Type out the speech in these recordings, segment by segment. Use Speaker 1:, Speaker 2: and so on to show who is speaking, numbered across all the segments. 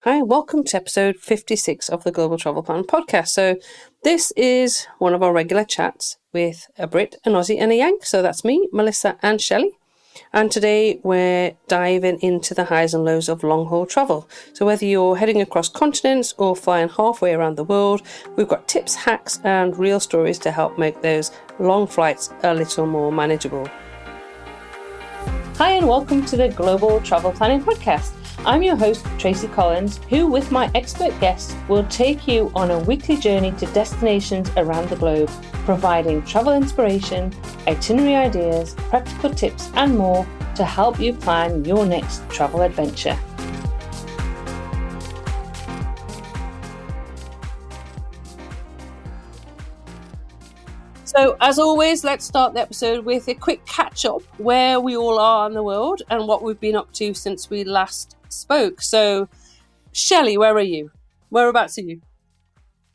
Speaker 1: Hi, welcome to episode 56 of the Global Travel Plan podcast. So this is one of our regular chats with a Brit, an Aussie and a Yank. So that's me, Melissa and Shelly. And today we're diving into the highs and lows of long-haul travel. So whether you're heading across continents or flying halfway around the world, we've got tips, hacks and real stories to help make those long flights a little more manageable. Hi and welcome to the Global Travel Planning Podcast. I'm your host, Tracy Collins, who with my expert guests will take you on a weekly journey to destinations around the globe, providing travel inspiration, itinerary ideas, practical tips and more to help you plan your next travel adventure. So, as always, let's start the episode with a quick catch-up where we all are in the world and what we've been up to since we last spoke. So, Shelly, where are you? Whereabouts are you?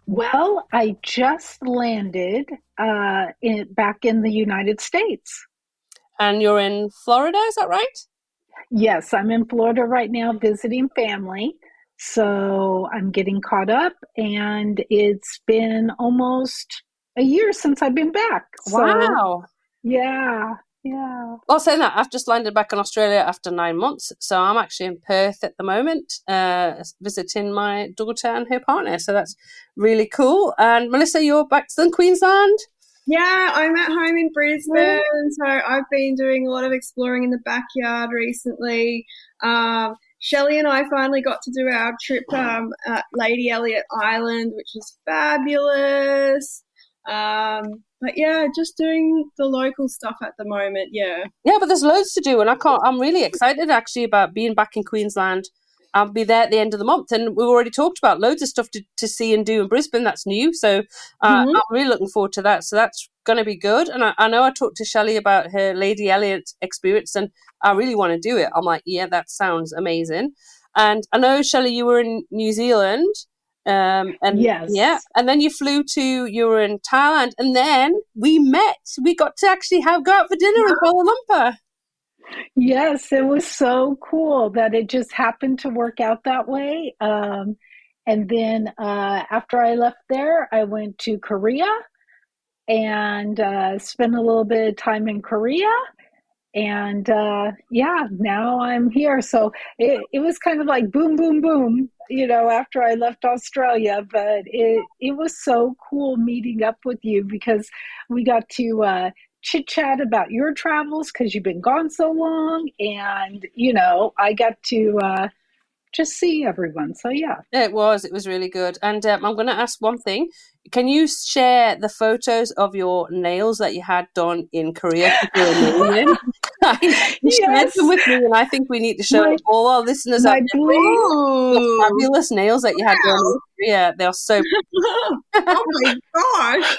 Speaker 2: Well, I just landed back in the United States.
Speaker 1: And you're in Florida, is that right?
Speaker 2: Yes, I'm in Florida right now visiting family. So I'm getting caught up, and it's been almost a year since I've been back.
Speaker 1: Wow.
Speaker 2: So, yeah.
Speaker 1: Well, saying that, I've just landed back in Australia after 9 months. So I'm actually in Perth at the moment, visiting my daughter and her partner. So that's really cool. And Melissa, you're back in Queensland?
Speaker 3: Yeah, I'm at home in Brisbane. So I've been doing a lot of exploring in the backyard recently. Shelly and I finally got to do our trip at Lady Elliot Island, which was fabulous. But yeah, just doing the local stuff at the moment. Yeah,
Speaker 1: but there's loads to do, and I'm really excited actually about being back in Queensland. I'll be there at the end of the month, and we've already talked about loads of stuff to see and do in Brisbane. That's new, so I'm really looking forward to that. So that's going to be good. And I know I talked to Shelly about her Lady Elliot experience, and I really want to do it. I'm like, yeah, that sounds amazing. And I know, Shelly, you were in New Zealand. And
Speaker 2: Yes.
Speaker 1: Yeah, and then you were in Thailand, and then we got to actually go out for dinner in Kuala Lumpur.
Speaker 2: Yes, it was so cool that it just happened to work out that way. And then after I left there, I went to Korea and spent a little bit of time in Korea. And now I'm here. So it was kind of like boom, boom, boom, after I left Australia. But it was so cool meeting up with you because we got to chit chat about your travels because you've been gone so long. And, I got to just see everyone. So, yeah.
Speaker 1: It was really good. And I'm going to ask one thing. Can you share the photos of your nails that you had done in Korea? You shared them with me, and I think we need to show all our listeners out there the fabulous nails that you had done in Korea. They are so
Speaker 3: oh my gosh.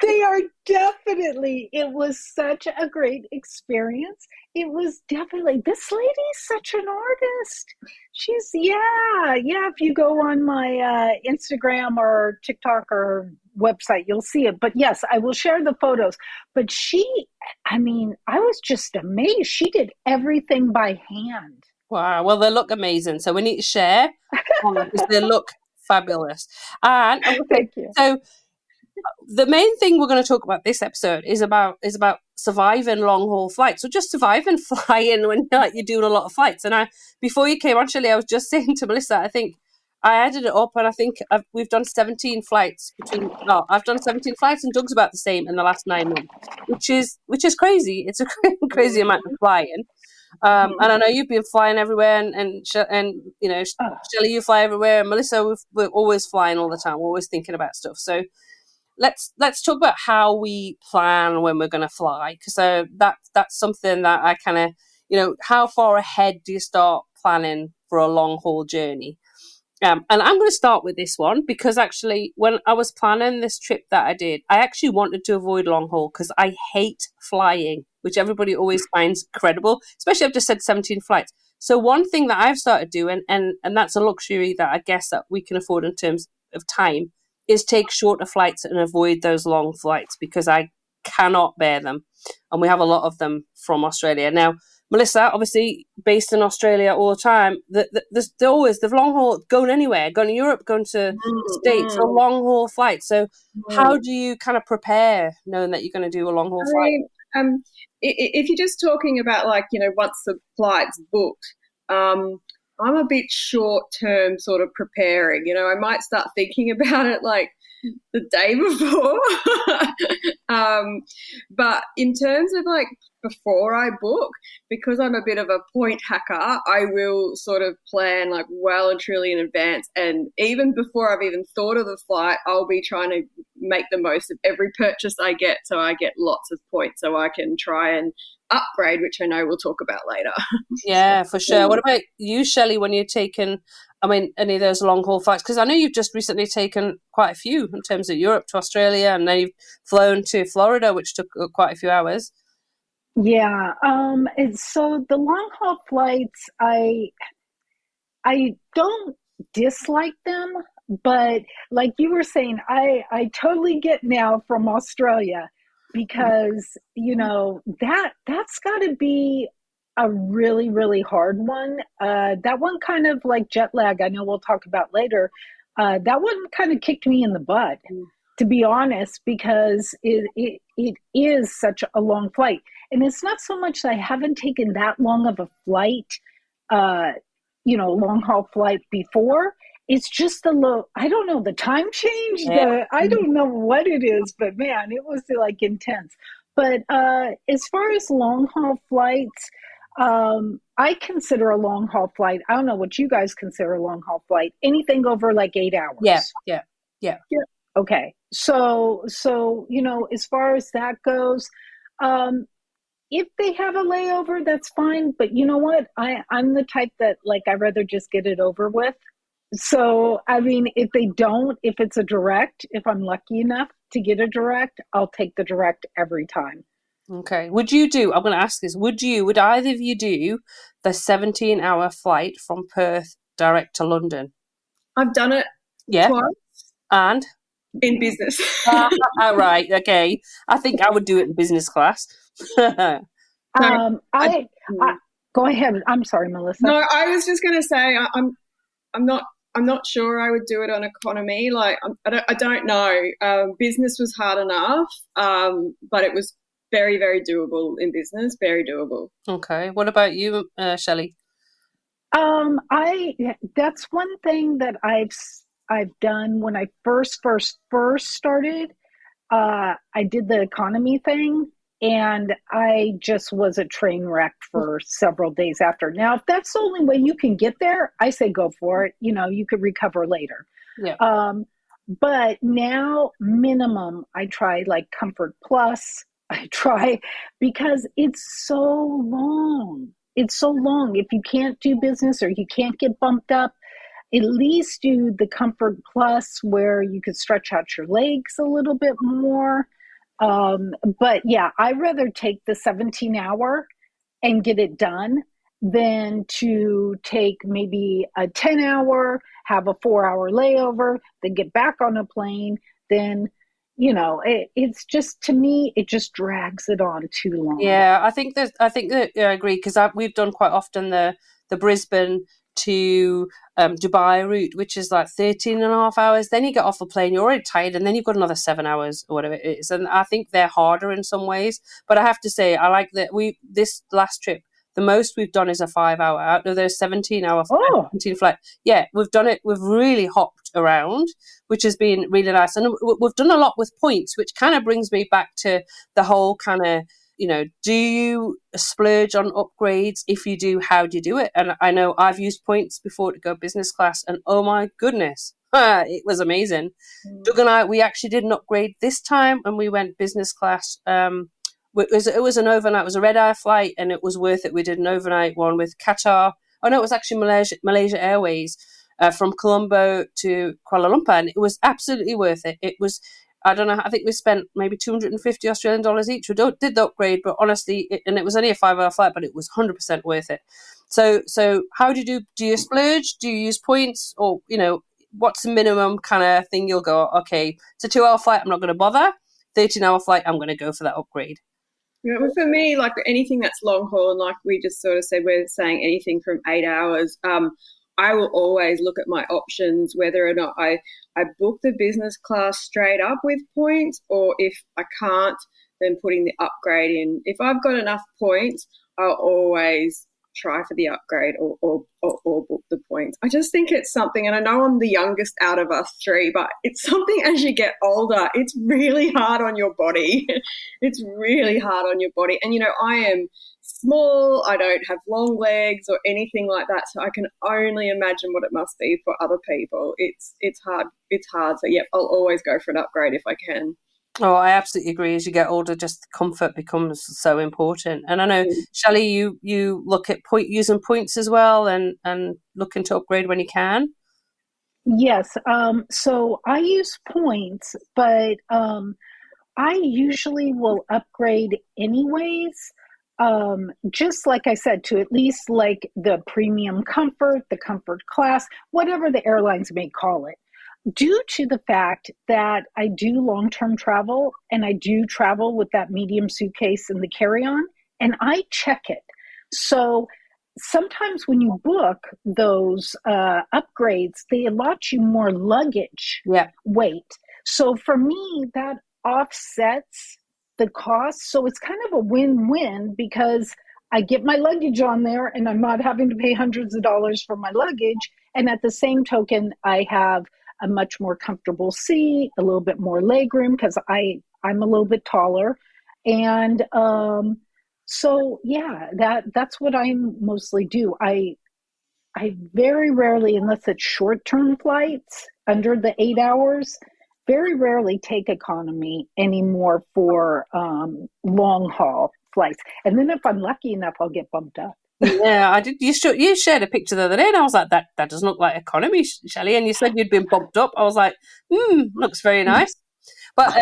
Speaker 2: They are definitely, it was such a great experience. It was definitely, this lady's such an artist. She's, if you go on my Instagram or TikTok or website, you'll see it. But yes, I will share the photos. But I was just amazed. She did everything by hand.
Speaker 1: Wow. Well, they look amazing. So we need to share because they look fabulous. And
Speaker 2: Thank you.
Speaker 1: So the main thing we're going to talk about this episode is about surviving long haul flights, or just surviving flying when you're doing a lot of flights. And before you came on, Shelley, I was just saying to Melissa, I think I added it up, and I think we've done 17 flights I've done 17 flights, and Doug's about the same in the last 9 months, which is crazy. It's a crazy amount of flying. And I know you've been flying everywhere, and Shelley, you fly everywhere, and Melissa, we're always flying all the time. We're always thinking about stuff. So let's talk about how we plan when we're going to fly, because that's something that I kind of, how far ahead do you start planning for a long haul journey? And I'm going to start with this one because actually when I was planning this trip that I did, I actually wanted to avoid long haul because I hate flying, which everybody always finds incredible, especially I've just said 17 flights. So one thing that I've started doing, and that's a luxury that I guess that we can afford in terms of time, is take shorter flights and avoid those long flights because I cannot bear them. And we have a lot of them from Australia. Now, Melissa, obviously based in Australia all the time, they're always the long haul, going anywhere, going to Europe, going to the States, or long haul flights. So how do you kind of prepare knowing that you're going to do a long haul flight?
Speaker 3: mean, if you're just talking about like, once the flight's booked, I'm a bit short term sort of preparing. I might start thinking about it like the day before. But in terms of like before I book, because I'm a bit of a point hacker, I will sort of plan like well and truly in advance. And even before I've even thought of the flight, I'll be trying to make the most of every purchase I get, so I get lots of points so I can try and upgrade, which I know we'll talk about later.
Speaker 1: Yeah, for sure. What about you, Shelly, when you're taking, any of those long haul flights? Because I know you've just recently taken quite a few in terms of Europe to Australia, and then you've flown to Florida, which took quite a few hours.
Speaker 2: Yeah. So the long haul flights, I don't dislike them, but like you were saying, I totally get now from Australia, because that's got to be a really, really hard one. That one kind of like jet lag, I know we'll talk about later. That one kind of kicked me in the butt, to be honest, because it is such a long flight. And it's not so much that I haven't taken that long of a flight, long haul flight before. It's just I don't know, the time change.
Speaker 1: Yeah.
Speaker 2: I don't know what it is, but man, it was like intense. But as far as long haul flights, I consider a long haul flight, I don't know what you guys consider a long haul flight, anything over like 8 hours.
Speaker 1: Yeah.
Speaker 2: Okay. So, as far as that goes, if they have a layover, that's fine. But you know what? I'm the type that like, I'd rather just get it over with. So, I mean, if they don't, if it's a direct, if I'm lucky enough to get a direct, I'll take the direct every time.
Speaker 1: Okay. I'm going to ask this, would either of you do the 17-hour flight from Perth direct to London?
Speaker 3: I've done it twice.
Speaker 1: And?
Speaker 3: In business.
Speaker 1: Right, okay. I think I would do it in business class.
Speaker 2: Go ahead. I'm sorry, Melissa.
Speaker 3: No, I was just going to say I'm not sure I would do it on economy. Like I don't know. Business was hard enough, but it was very, very doable in business. Very doable.
Speaker 1: Okay. What about you, Shelly?
Speaker 2: That's one thing that I've done when I first started. I did the economy thing, and I just was a train wreck for several days after. Now, if that's the only way you can get there, I say go for it. You could recover later.
Speaker 1: Yeah.
Speaker 2: But now, minimum, I try like Comfort Plus. I try, because it's so long. It's so long. If you can't do business or you can't get bumped up, at least do the Comfort Plus, where you could stretch out your legs a little bit more. But yeah, I'd rather take the 17-hour and get it done than to take maybe a 10-hour, have a 4-hour layover, then get back on a plane. Then, it's just, to me, it just drags it on too long.
Speaker 1: Yeah, I think that I agree, because we've done quite often the Brisbane to Dubai route, which is like 13 and a half hours. Then you get off the plane, you're already tired, and then you've got another 7 hours or whatever it is. And I think they're harder in some ways. But I have to say, I like that this last trip, the most we've done is a 5-hour out of those 17-hour 17 flight. Yeah, we've done it. We've really hopped around, which has been really nice. And we've done a lot with points, which kind of brings me back to the whole kind of, do you splurge on upgrades? If you do, how do you do it? And I know I've used points before to go business class, and oh my goodness, it was amazing. Doug and I, we actually did an upgrade this time, and we went business class. It was an overnight, it was a red-eye flight, and it was worth it. We did an overnight one with Qatar. Oh no, it was actually Malaysia Airways from Colombo to Kuala Lumpur, and it was absolutely worth it. It was, I don't know, I think we spent maybe 250 Australian dollars each. We did the upgrade, but honestly, and it was only a 5-hour flight, but it was 100% worth it. So how do you do? Do you splurge? Do you use points? Or, what's the minimum kind of thing you'll go, okay, it's a 2-hour flight, I'm not going to bother. 13-hour flight, I'm going to go for that upgrade.
Speaker 3: You know, for me, like anything that's long haul, and like we just sort of said, we're saying anything from 8 hours. I will always look at my options, whether or not I book the business class straight up with points, or if I can't, then putting the upgrade in. If I've got enough points, I'll always try for the upgrade or book the points. I just think it's something, and I know I'm the youngest out of us three, but it's something as you get older, it's really hard on your body. It's really hard on your body. And, you know, I am small, I don't have long legs or anything like that, so I can only imagine what it must be for other people. It's hard. So, yeah, I'll always go for an upgrade if I can.
Speaker 1: Oh, I absolutely agree. As you get older, just comfort becomes so important. And I know, Shelly, you look at using points as well, and looking to upgrade when you can.
Speaker 2: Yes. So I use points, but I usually will upgrade anyways. Just like I said, to at least like the premium comfort, the comfort class, whatever the airlines may call it. Due to the fact that I do long-term travel, and I do travel with that medium suitcase and the carry-on, and I check it. So sometimes when you book those upgrades, they allot you more luggage weight. So for me, that offsets the cost. So it's kind of a win-win, because I get my luggage on there and I'm not having to pay hundreds of dollars for my luggage. And at the same token, I have a much more comfortable seat, a little bit more leg room, because I'm a little bit taller. And so yeah, that's what I mostly do. I very rarely, unless it's short-term flights under the 8 hours, very rarely take economy anymore for long haul flights. And then if I'm lucky enough, I'll get bumped up.
Speaker 1: Yeah, I did. You shared a picture the other day, and I was like, that doesn't look like economy, Shelly. And you said you'd been bumped up. I was like, looks very nice. But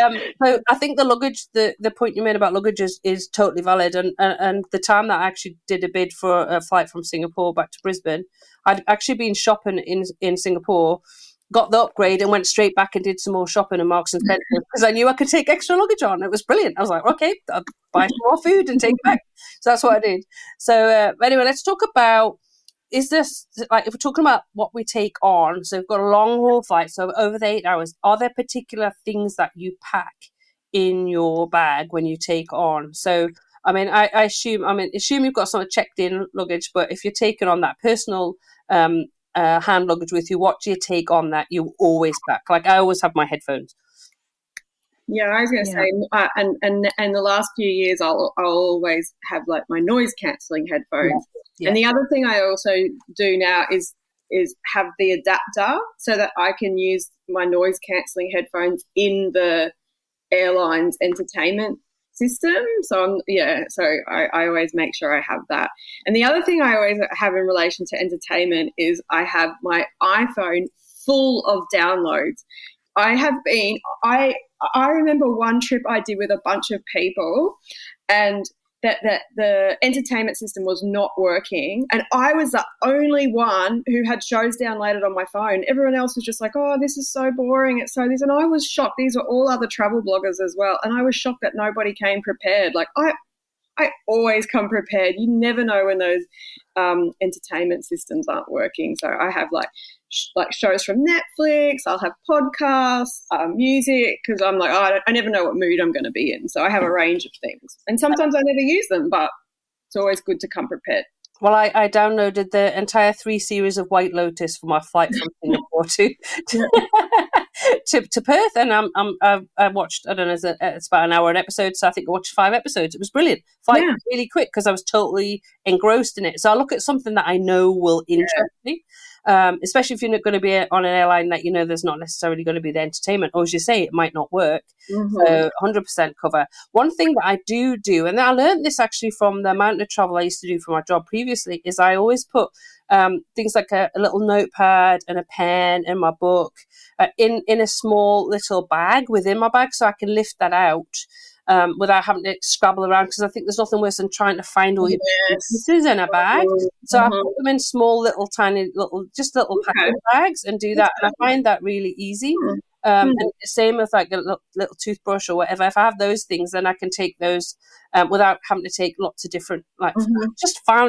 Speaker 1: so I think the luggage, the point you made about luggage is totally valid. And the time that I actually did a bid for a flight from Singapore back to Brisbane, I'd actually been shopping in Singapore, got the upgrade, and went straight back and did some more shopping in Marks and Spencer, because I knew I could take extra luggage on. It was brilliant. I was like, okay, I'll buy some more food and take it back. So that's what I did. So anyway, let's talk about, is this, like, if we're talking about what we take on, so we've got a long haul flight, so over the 8 hours, are there particular things that you pack in your bag when you take on? So, I mean, I assume you've got some checked in luggage, but if you're taking on that personal hand luggage with you, what do you take on that you always pack? Like, I always have my headphones.
Speaker 3: Yeah, I was going to say, and the last few years, I'll always have like my noise cancelling headphones. Yeah. And the other thing I also do now is have the adapter, so that I can use my noise cancelling headphones in the airline's entertainment system. So I always make sure I have that. And the other thing I always have in relation to entertainment is I have my iPhone full of downloads. I remember one trip I did with a bunch of people, and that the entertainment system was not working, and I was the only one who had shows downloaded on my phone. Everyone else was just like, oh, this is so boring, it's so this. And I was shocked. These were all other travel bloggers as well, and I was shocked that nobody came prepared. Like, I always come prepared. You never know when those entertainment systems aren't working. So I have like shows from Netflix. I'll have podcasts, music, because I'm like, I never know what mood I'm going to be in. So I have a range of things, and sometimes I never use them, but it's always good to come prepared. Well,
Speaker 1: I downloaded the entire 3 series of White Lotus for my flight from Singapore to Perth, and I watched, I don't know, it's about an hour an episode, so I think I watched 5 episodes. It was brilliant. Flight was really quick because I was totally engrossed in it. So I look at something that I know will interest me. Especially if you're not going to be on an airline that you know there's not necessarily going to be the entertainment, or as you say, it might not work. So 100% cover. One thing that I do, and I learned this actually from the amount of travel I used to do for my job previously, is I always put things like a little notepad and a pen in my book in a small little bag within my bag, so I can lift that out without having to scrabble around, because I think there's nothing worse than trying to find all your pieces in a bag. So I put them in small little tiny little packing bags and do that, and I find that really easy. And same with like a little toothbrush or whatever. If I have those things, then I can take those without having to take lots of different, like,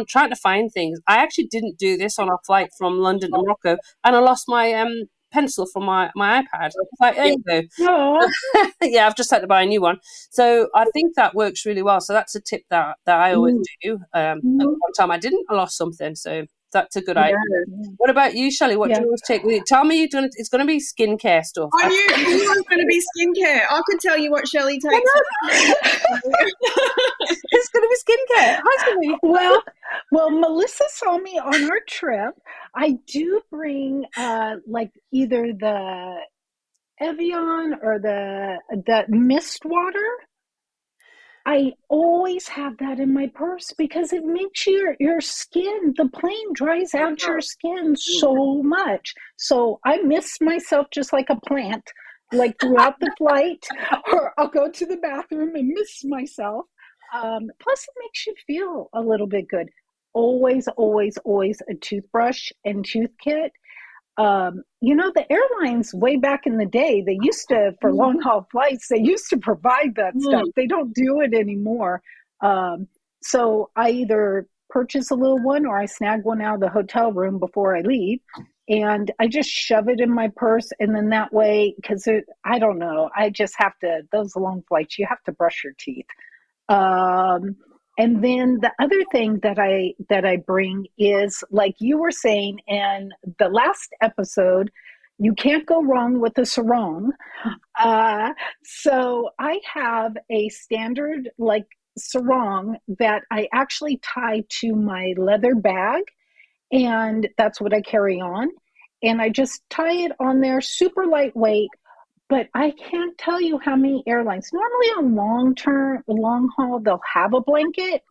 Speaker 1: trying to find things. I actually didn't do this on our flight from London to Morocco, and I lost my pencil from my iPad. Like, there you go. Yeah, I've just had to buy a new one. So I think that works really well. So that's a tip that I always do. One time I didn't, I lost something. So that's a good idea. What about you, Shelly? What do you always take with you? Tell me it's going to be skincare stuff.
Speaker 3: I knew it was going to be skincare. I could tell you what Shelly takes.
Speaker 1: It's going to be skincare.
Speaker 2: Well, Melissa saw me on our trip. I do bring like either the Evian or the mist water. I always have that in my purse because it makes your skin, the plane dries out your skin so much. So I miss myself just like a plant, like throughout the flight, or I'll go to the bathroom and miss myself. Plus it makes you feel a little bit good. Always, always, always a toothbrush and tooth kit. The airlines way back in the day, they used to, for long haul flights, they used to provide that stuff. They don't do it anymore. So I either purchase a little one or I snag one out of the hotel room before I leave. And I just shove it in my purse. And then that way, because I don't know, I just have to, those long flights, you have to brush your teeth. And then the other thing that I bring is, like you were saying in the last episode, you can't go wrong with a sarong. So I have a standard like sarong that I actually tie to my leather bag, and that's what I carry on. And I just tie it on there, super lightweight. But I can't tell you how many airlines, normally on long haul, they'll have a blanket,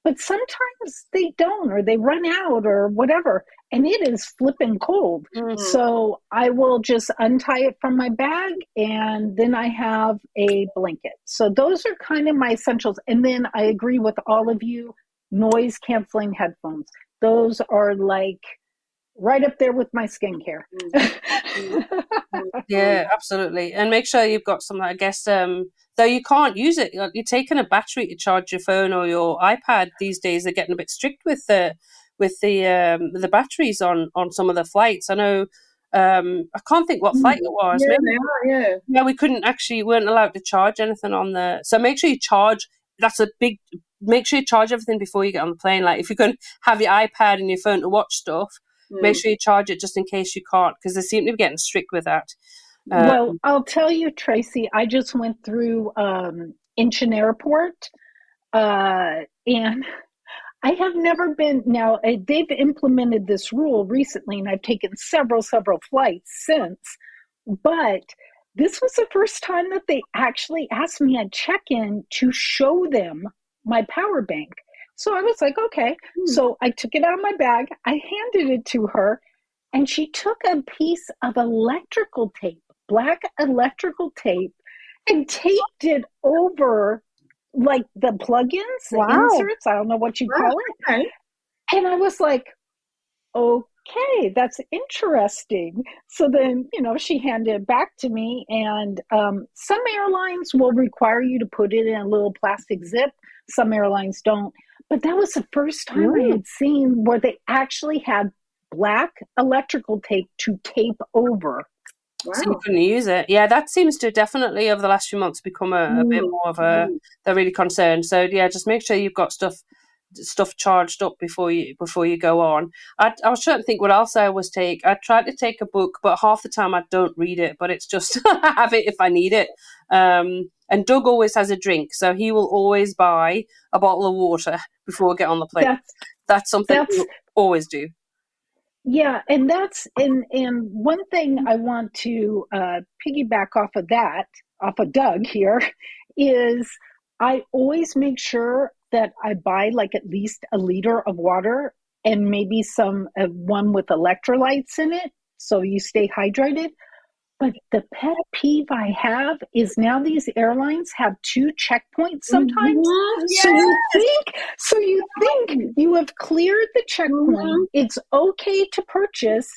Speaker 2: but sometimes they don't, or they run out or whatever. And it is flipping cold. So I will just untie it from my bag, and then I have a blanket. So those are kind of my essentials. And then I agree with all of you, noise canceling headphones. Those are like right up there with my skincare.
Speaker 1: Yeah, absolutely. And make sure you've got some, I guess, though you can't use it. You're taking a battery to charge your phone or your iPad these days. They're getting a bit strict with the batteries on some of the flights. I know. I can't think what flight it was.
Speaker 3: Yeah,
Speaker 1: maybe, yeah, weren't allowed to charge anything on the. So make sure you charge. Make sure you charge everything before you get on the plane. Like if you're going to have your iPad and your phone to watch stuff, make sure you charge it just in case you can't, because they seem to be getting strict with that.
Speaker 2: Well, I'll tell you, Tracy, I just went through Incheon Airport, and I have never been. Now, they've implemented this rule recently, and I've taken several flights since, but this was the first time that they actually asked me at check-in to show them my power bank. So I was like, okay. So I took it out of my bag. I handed it to her, and she took a piece of electrical tape, black electrical tape, and taped it over like the plugins, the inserts. I don't know what you call it.
Speaker 3: Okay.
Speaker 2: And I was like, okay, that's interesting. So then, she handed it back to me, and some airlines will require you to put it in a little plastic zip. Some airlines don't. But that was the first time I had seen where they actually had black electrical tape to tape over.
Speaker 1: So you couldn't use it. Yeah, that seems to definitely over the last few months become a bit more of they're really concerned. So yeah, just make sure you've got stuff charged up before you go on. I was trying to think what else I always take. I try to take a book, but half the time I don't read it, but it's just I have it if I need it. And Doug always has a drink, so he will always buy a bottle of water before we get on the plane. That's something we always do.
Speaker 2: Yeah, and one thing I want to piggyback off of Doug here, is I always make sure that I buy like at least a liter of water and maybe some one with electrolytes in it, so you stay hydrated. But the pet peeve I have is now these airlines have 2 checkpoints sometimes. So you think you have cleared the checkpoint. It's okay to purchase,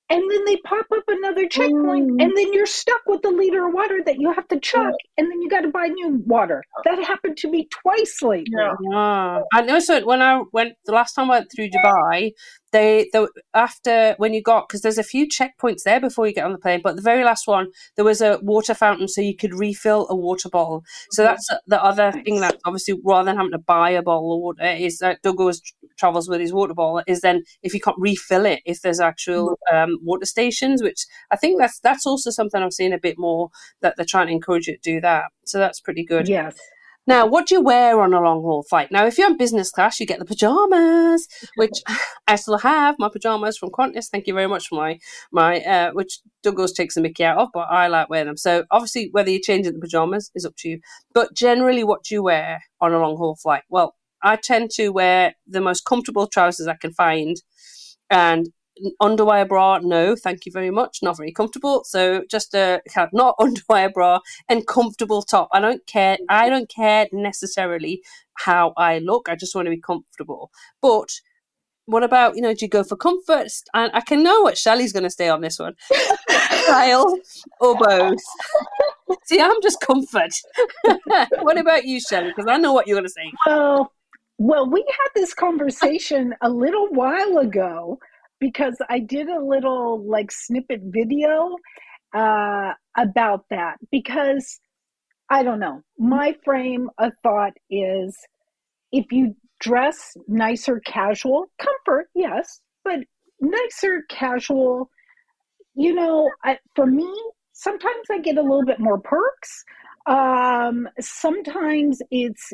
Speaker 2: and then they pop up another checkpoint, and then you're stuck with a liter of water that you have to chuck, and then you got to buy new water. That happened to me twice lately.
Speaker 1: And also, when I went the last time I went through Dubai, they after when you got, because there's a few checkpoints there before you get on the plane, but the very last one there was a water fountain, so you could refill a water bottle. So that's the other thing that obviously, rather than having to buy a bottle of water, is that Doug always travels with his water bottle. Is then if you can't refill it, if there's actual water stations, which I think that's also something I've seen a bit more, that they're trying to encourage you to do that. So that's pretty good.
Speaker 2: Yes.
Speaker 1: Now, what do you wear on a long haul flight? Now, if you're in business class, you get the pajamas, which I still have my pajamas from Qantas. Thank you very much for my which Douglas takes the mickey out of, but I like wearing them. So obviously, whether you change into pajamas is up to you. But generally, what do you wear on a long haul flight? Well, I tend to wear the most comfortable trousers I can find, and underwire bra, no, thank you very much, not very comfortable. So just a not underwire bra and comfortable top. I don't care necessarily how I look. I just want to be comfortable. But what about, do you go for comfort? And I can know what Shelly's going to say on this one. Style or both? See, I'm just comfort. What about you, Shelly? Because I know what you're going to say.
Speaker 2: Well, we had this conversation a little while ago, because I did a little snippet video about that, because I don't know, my frame of thought is, if you dress nicer casual, comfort, yes, but nicer casual, for me, sometimes I get a little bit more perks. Sometimes it's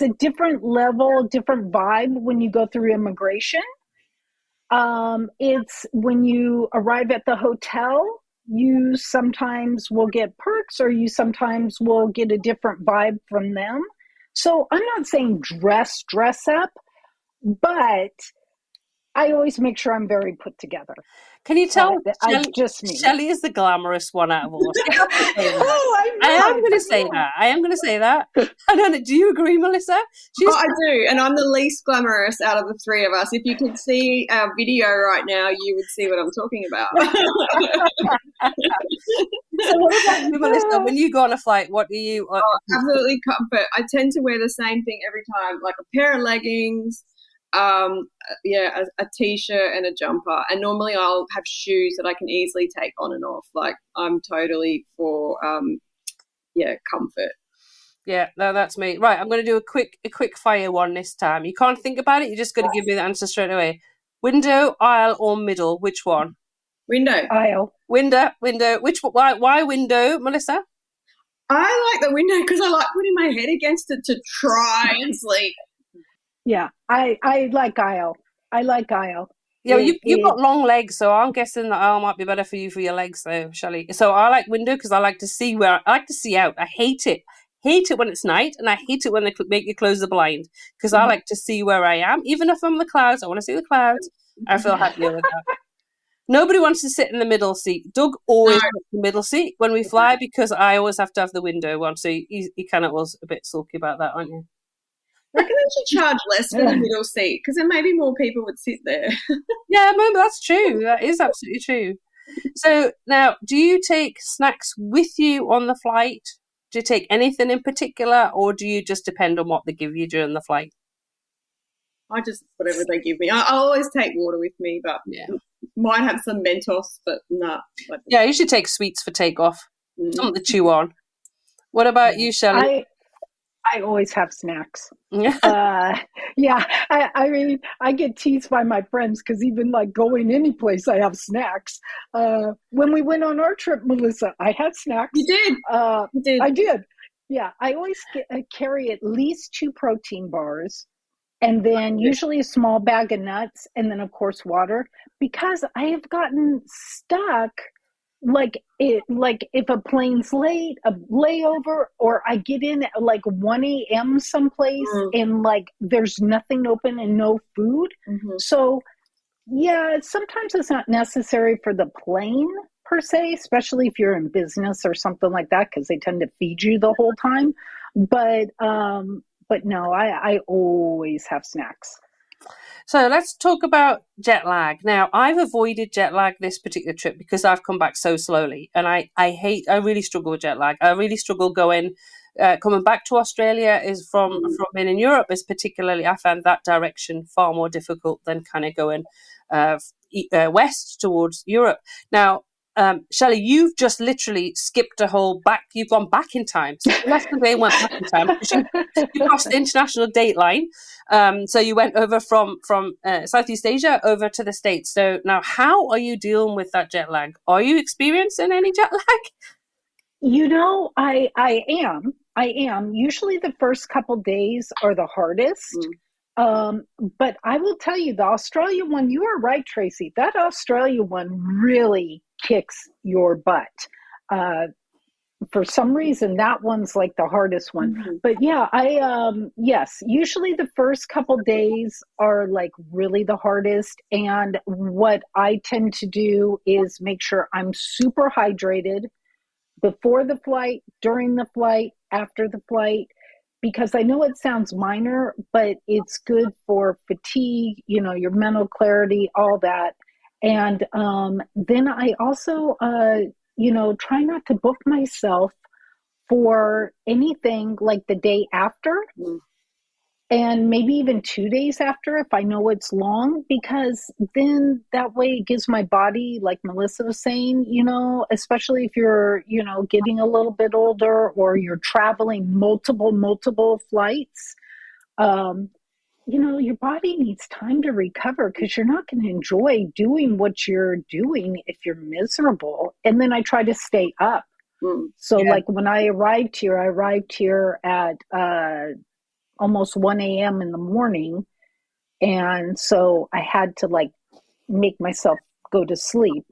Speaker 2: a different level, different vibe when you go through immigration. It's when you arrive at the hotel, you sometimes will get perks, or you sometimes will get a different vibe from them. So I'm not saying dress up, but I always make sure I'm very put together.
Speaker 1: Can you tell
Speaker 2: Shelly
Speaker 1: is the glamorous one out of all? I am going to say that. I don't know. Do you agree, Melissa?
Speaker 3: I do, and I'm the least glamorous out of the three of us. If you could see our video right now, you would see what I'm talking about.
Speaker 1: So what about you, Melissa? When you go on a flight, what do you...
Speaker 3: absolutely comfort. I tend to wear the same thing every time, like a pair of leggings, a t-shirt and a jumper, and normally I'll have shoes that I can easily take on and off. Like, I'm totally for comfort.
Speaker 1: Yeah, no, that's me. Right, I'm going to do a quick fire one this time. You can't think about it, you're just going to give me the answer straight away. Window, aisle, or middle? Which one?
Speaker 3: Window.
Speaker 2: Aisle.
Speaker 1: Window. Why window, Melissa?
Speaker 3: I like the window because I like putting my head against it to try and sleep.
Speaker 2: Yeah, I like aisle.
Speaker 1: Yeah, you've got long legs, so I'm guessing the aisle might be better for you for your legs, though, Shelly. So I like window because I like to see out. I hate it when it's night, and I hate it when they make you close the blind, because I like to see where I am. Even if I'm in the clouds, I want to see the clouds. I feel happier with that. Nobody wants to sit in the middle seat. Doug always wants the middle seat when we fly, because I always have to have the window one. So you kind of was a bit sulky about that, aren't you?
Speaker 3: I reckon they should charge less for the middle seat, because then maybe more people would sit there.
Speaker 1: Yeah, maybe that's true. That is absolutely true. So now, do you take snacks with you on the flight? Do you take anything in particular, or do you just depend on what they give you during the flight?
Speaker 3: I just, whatever they give me. I always take water with me, but might have some Mentos, but nah.
Speaker 1: Yeah, you should take sweets for takeoff. Something to chew on. What about you, Shelly?
Speaker 2: I always have snacks. I get teased by my friends because even going any place, I have snacks. When we went on our trip, Melissa, I had snacks.
Speaker 3: You did?
Speaker 2: You did. I did. Yeah, I always carry at least 2 protein bars, and then usually a small bag of nuts, and then of course water, because I have gotten stuck. If a plane's late, a layover, or I get in at 1 a.m. someplace and there's nothing open and no food. So sometimes it's not necessary for the plane per se, especially if you're in business or something like that, because they tend to feed you the whole time. But no, I always have snacks.
Speaker 1: So let's talk about jet lag. Now, I've avoided jet lag this particular trip because I've come back so slowly, and I really struggle with jet lag. I really struggle coming back to Australia is from being in Europe is particularly, I found that direction far more difficult than kind of going west towards Europe. Now, Shelley, you've just literally skipped a whole back. You've gone back in time. So you left the day and went back in time because you crossed the international date line. So you went over from Southeast Asia over to the States. So now, how are you dealing with that jet lag? Are you experiencing any jet lag?
Speaker 2: I am. Usually the first couple days are the hardest. But I will tell you, the Australia one, you are right, Tracy. That Australia one really kicks your butt. For some reason, that one's like the hardest one. But yeah, yes, usually the first couple days are like really the hardest. And what I tend to do is make sure I'm super hydrated before the flight, during the flight, after the flight, because I know it sounds minor, but it's good for fatigue, your mental clarity, all that. And then I also, try not to book myself for anything like the day after. And maybe even 2 days after if I know it's long, because then that way it gives my body, like Melissa was saying, especially if you're, getting a little bit older or you're traveling multiple flights, your body needs time to recover because you're not going to enjoy doing what you're doing if you're miserable. And then I try to stay up. So like when I arrived here at almost 1 a.m. in the morning. And so I had to like make myself go to sleep,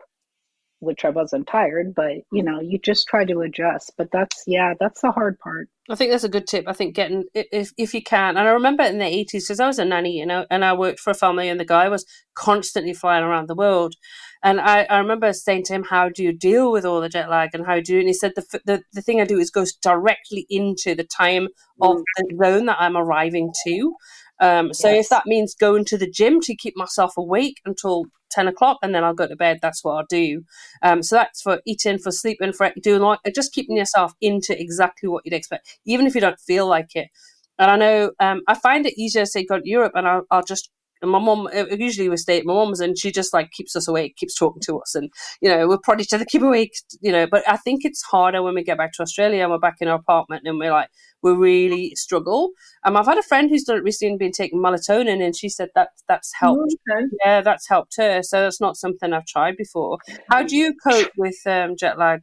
Speaker 2: which I wasn't tired, but you just try to adjust. But that's the hard part.
Speaker 1: I think that's a good tip. I think getting, if you can, and I remember in the 80s, because I was a nanny, and I worked for a family, and the guy was constantly flying around the world. And I remember saying to him, how do you deal with all the jet lag and how do you, and he said, the thing I do is goes directly into the time of the zone that I'm arriving to. So if that means going to the gym to keep myself awake until 10 o'clock and then I'll go to bed, that's what I'll do. So that's for eating, for sleeping, for doing like just keeping yourself into exactly what you'd expect, even if you don't feel like it. And I know I find it easier to say go to Europe, and I'll just, and my mum, usually we stay at my mum's and she just like keeps us awake, keeps talking to us, and we'll prod each other, keep awake, but I think it's harder when we get back to Australia and we're back in our apartment and we really struggle. I've had a friend who's done it recently, been taking melatonin, and she said that's helped. Yeah, that's helped her. So that's not something I've tried before. How do you cope with jet lag,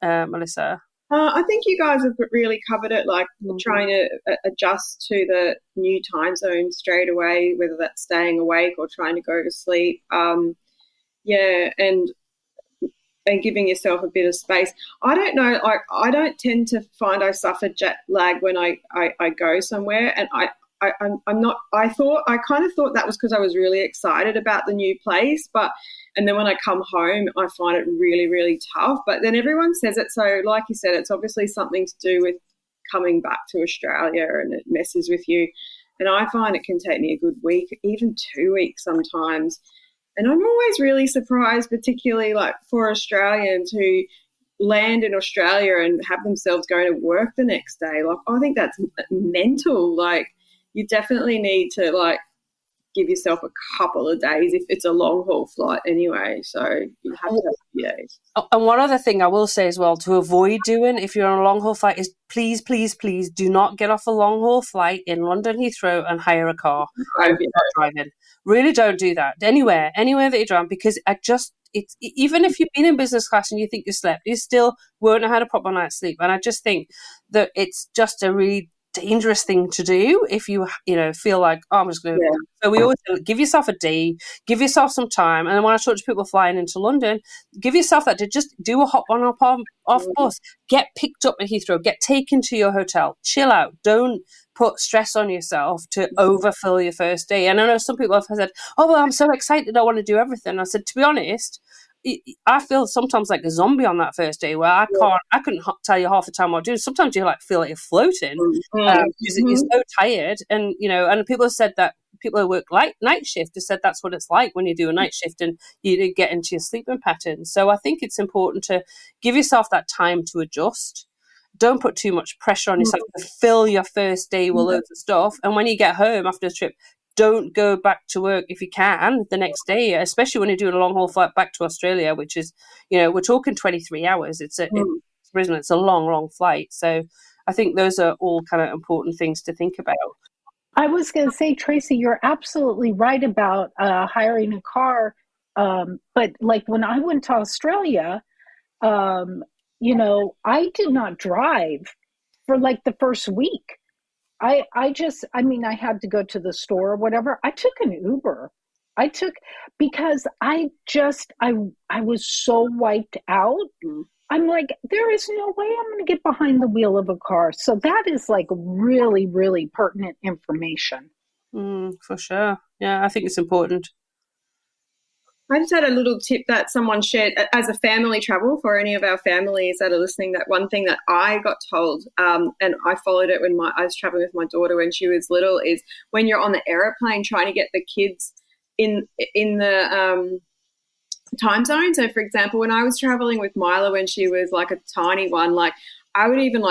Speaker 1: Melissa?
Speaker 3: I think you guys have really covered it, like trying to adjust to the new time zone straight away, whether that's staying awake or trying to go to sleep. And giving yourself a bit of space. I don't know, I don't tend to find I suffer jet lag when I go somewhere, and I'm not. I kind of thought that was because I was really excited about the new place, and then when I come home, I find it really, really tough. But then everyone says it, so like you said, it's obviously something to do with coming back to Australia, and it messes with you. And I find it can take me a good week, even 2 weeks sometimes. And I'm always really surprised, particularly like for Australians who land in Australia and have themselves going to work the next day. Like, I think that's mental. Like, you definitely need to like give yourself a couple of days if it's a long haul flight anyway. So you have to have a few days.
Speaker 1: And one other thing I will say as well to avoid doing if you're on a long haul flight is please do not get off a long haul flight in London Heathrow and hire a car. Driving. Really don't do that anywhere that you're driving, because it's even if you've been in business class and you think you slept, you still won't have had a proper night's sleep. And I just think that it's just a really dangerous thing to do if you feel like, oh, I'm just going to. So we always say, give yourself a day, give yourself some time. And then when I talk to people flying into London, give yourself that to just do a hop on off bus, get picked up at Heathrow, get taken to your hotel, chill out. Don't put stress on yourself to overfill your first day. And I know some people have said, oh, well, I'm so excited, I want to do everything. I said, to be honest, I feel sometimes like a zombie on that first day where I couldn't tell you half the time what I'm doing. Sometimes you like feel like you're floating because you're so tired. And, and people have said that people who work night shift have said that's what it's like when you do a night shift and you get into your sleeping pattern. So I think it's important to give yourself that time to adjust. Don't put too much pressure on yourself to fill your first day with loads of stuff. And when you get home after the trip, don't go back to work if you can the next day, especially when you're doing a long haul flight back to Australia, which is, we're talking 23 hours. It's Brisbane. It's a long flight. So I think those are all kind of important things to think about.
Speaker 2: I was going to say, Tracy, you're absolutely right about hiring a car. But like when I went to Australia, I did not drive for like the first week. I had to go to the store or whatever. I took an Uber. Because I was so wiped out. I'm like, there is no way I'm going to get behind the wheel of a car. So that is like really, really pertinent information.
Speaker 1: For sure. Yeah, I think it's important.
Speaker 3: I just had a little tip that someone shared as a family travel for any of our families that are listening. That one thing that I got told, and I followed it when I was traveling with my daughter when she was little, is when you're on the aeroplane trying to get the kids in the time zone. So, for example, when I was traveling with Mila when she was like a tiny one, like I would even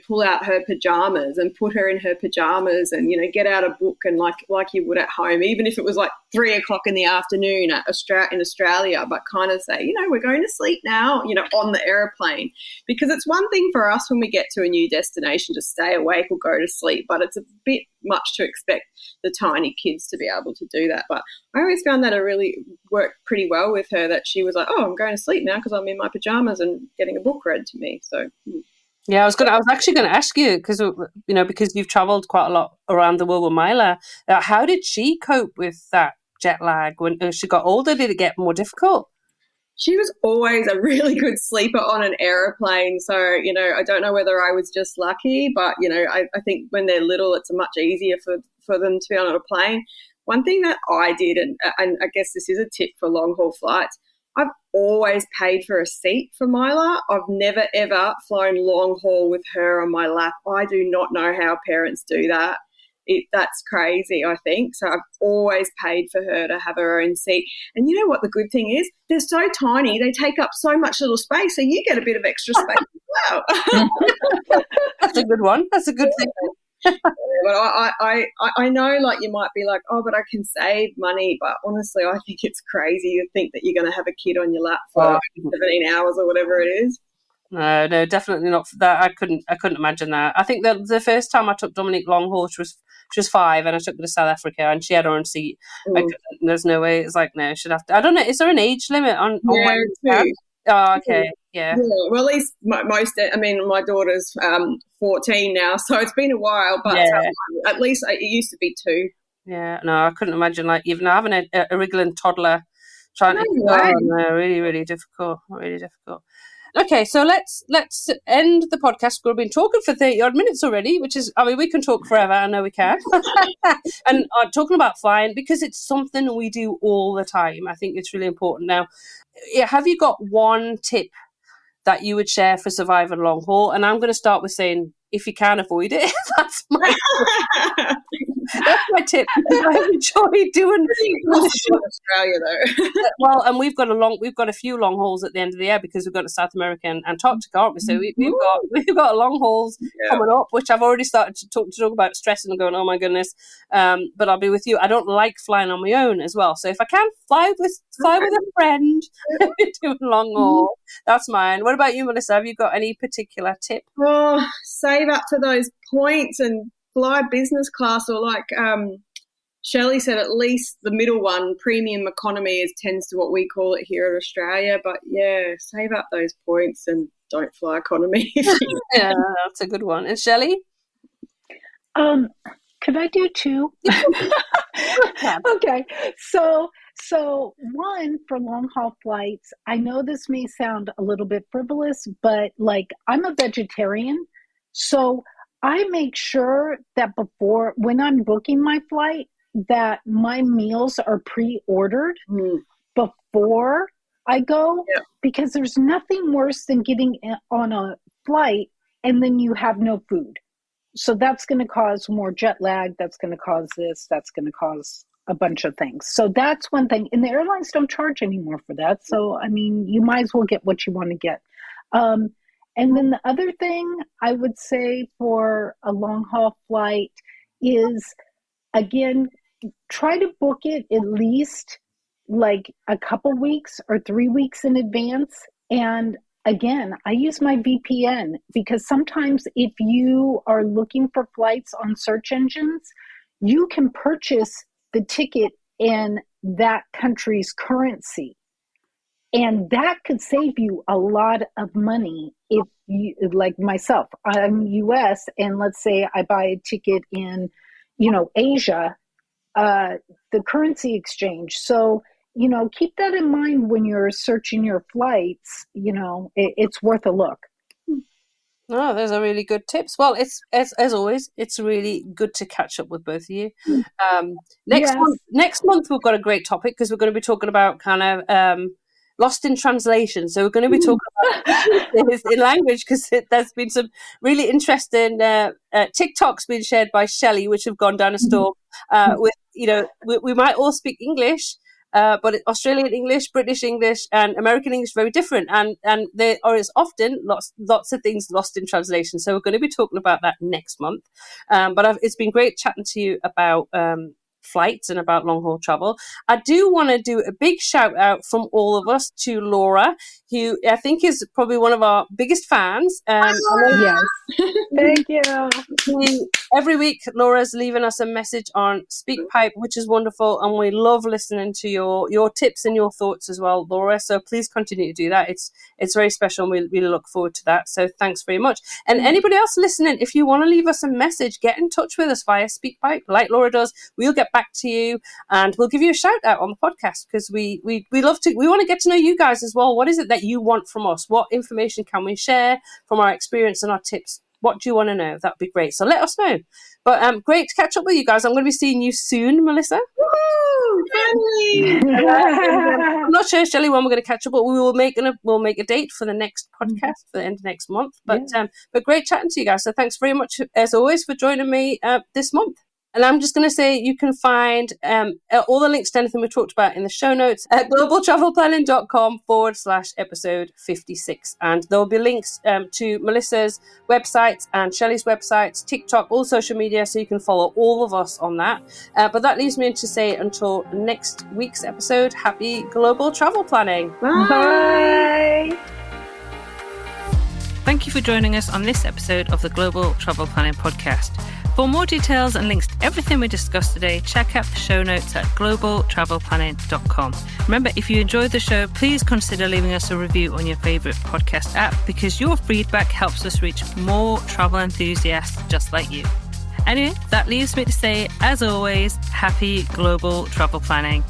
Speaker 3: pull out her pajamas and put her in her pajamas and, get out a book and like you would at home, even if it was like 3:00 in the afternoon in Australia, but kind of say, we're going to sleep now, on the aeroplane, because it's one thing for us when we get to a new destination to stay awake or go to sleep, but it's a bit much to expect the tiny kids to be able to do that. But I always found that it really worked pretty well with her, that she was like, oh, I'm going to sleep now because I'm in my pajamas and getting a book read to me. So
Speaker 1: yeah, I was actually going to ask you because because you've travelled quite a lot around the world with Mila. How did she cope with that jet lag when she got older? Did it get more difficult?
Speaker 3: She was always a really good sleeper on an aeroplane. So, I don't know whether I was just lucky, but, I think when they're little, it's much easier for them to be on a plane. One thing that I did, and I guess this is a tip for long haul flights, I've always paid for a seat for Mila. I've never, ever flown long haul with her on my lap. I do not know how parents do that. That's crazy, I think. So I've always paid for her to have her own seat. And you know what the good thing is? They're so tiny. They take up so much little space, so you get a bit of extra space as well.
Speaker 1: That's a good one. That's a good thing.
Speaker 3: But I know, like, you might be like, oh, but I can save money. But honestly, I think it's crazy to think that you're going to have a kid on your lap for 17 hours or whatever it is.
Speaker 1: No, definitely not for that. I couldn't imagine that. I think that the first time I took Dominique long haul, she was 5, and I took her to South Africa, and she had her own seat. There's no way. It's like, no, she'd have to. I don't know. Is there an age limit on when you can? Oh, okay. Yeah.
Speaker 3: Well, at least my daughter's 14 now, so it's been a while, but at least it used to be 2.
Speaker 1: Yeah, no, I couldn't imagine even having a wriggling toddler trying to. No, really, really difficult. Really difficult. Okay, so let's end the podcast. We've been talking for 30-odd minutes already, which is, we can talk forever. I know we can. And talking about flying, because it's something we do all the time. I think it's really important. Now, have you got one tip that you would share for surviving long haul? And I'm going to start with saying, if you can avoid it, that's my tip. I enjoy doing
Speaker 3: Australia though.
Speaker 1: Well, and we've got a few long hauls at the end of the year because we've got to South America and Antarctica, aren't we? So we've got long hauls coming up, which I've already started to talk about stressing and going, oh my goodness. But I'll be with you. I don't like flying on my own as well. So if I can fly with a friend doing long haul, that's mine. What about you, Melissa? Have you got any particular tip?
Speaker 3: Oh, save up for those points and fly business class, or like Shelly said, at least the middle one, premium economy, tends to what we call it here in Australia. But yeah, save up those points and don't fly economy.
Speaker 1: Yeah, that's a good one. And Shelly?
Speaker 2: Could I do 2? Okay. So one, for long haul flights, I know this may sound a little bit frivolous, but like, I'm a vegetarian. So I make sure that when I'm booking my flight, that my meals are pre-ordered before I go because there's nothing worse than getting on a flight and then you have no food. So that's going to cause more jet lag. That's going to cause this. That's going to cause a bunch of things. So that's one thing. And the airlines don't charge anymore for that. So, I mean, you might as well get what you want to get. And then the other thing I would say for a long haul flight is, again, try to book it at least like a couple weeks or 3 weeks in advance. And again, I use my VPN because sometimes if you are looking for flights on search engines, you can purchase the ticket in that country's currency. And that could save you a lot of money if you, like myself, I'm US, and let's say I buy a ticket in, Asia, the currency exchange. So, keep that in mind when you're searching your flights. It's worth a look.
Speaker 1: Oh, those are really good tips. Well, it's as always, it's really good to catch up with both of you. Next month we've got a great topic because we're going to be talking about kind of lost in translation. So we're going to be talking about this in language because there's been some really interesting TikToks being shared by Shelly, which have gone down a storm. We might all speak English. But Australian English, British English, and American English are very different, and there are often lots of things lost in translation. So we're going to be talking about that next month. But it's been great chatting to you about flights and about long haul travel. I do want to do a big shout out from all of us to Laura, who I think is probably one of our biggest fans.
Speaker 2: Yes, thank you.
Speaker 1: Every week, Laura's leaving us a message on SpeakPipe, which is wonderful, and we love listening to your tips and your thoughts as well, Laura. So please continue to do that. It's very special, and we really look forward to that. So thanks very much. And anybody else listening, if you want to leave us a message, get in touch with us via SpeakPipe, like Laura does. We'll get back to you, and we'll give you a shout out on the podcast because we love to. We want to get to know you guys as well. What is it that you want from us? What information can we share from our experience and our tips? What do you want to know? That'd be great. So let us know. But great to catch up with you guys. I'm going to be seeing you soon, Melissa.
Speaker 3: Woo!
Speaker 1: I'm not sure, Shelly, when we're going to catch up, but we'll make a date for the next podcast for the end of next month. But great chatting to you guys. So thanks very much, as always, for joining me this month. And I'm just going to say you can find all the links to anything we talked about in the show notes at globaltravelplanning.com/episode 56. And there will be links to Melissa's website and Shelly's websites, TikTok, all social media, so you can follow all of us on that. But that leaves me to say until next week's episode, happy global travel planning.
Speaker 2: Bye.
Speaker 4: Thank you for joining us on this episode of the Global Travel Planning Podcast. For more details and links to everything we discussed today, check out the show notes at globaltravelplanning.com. Remember, if you enjoyed the show, please consider leaving us a review on your favourite podcast app because your feedback helps us reach more travel enthusiasts just like you. Anyway, that leaves me to say, as always, happy global travel planning.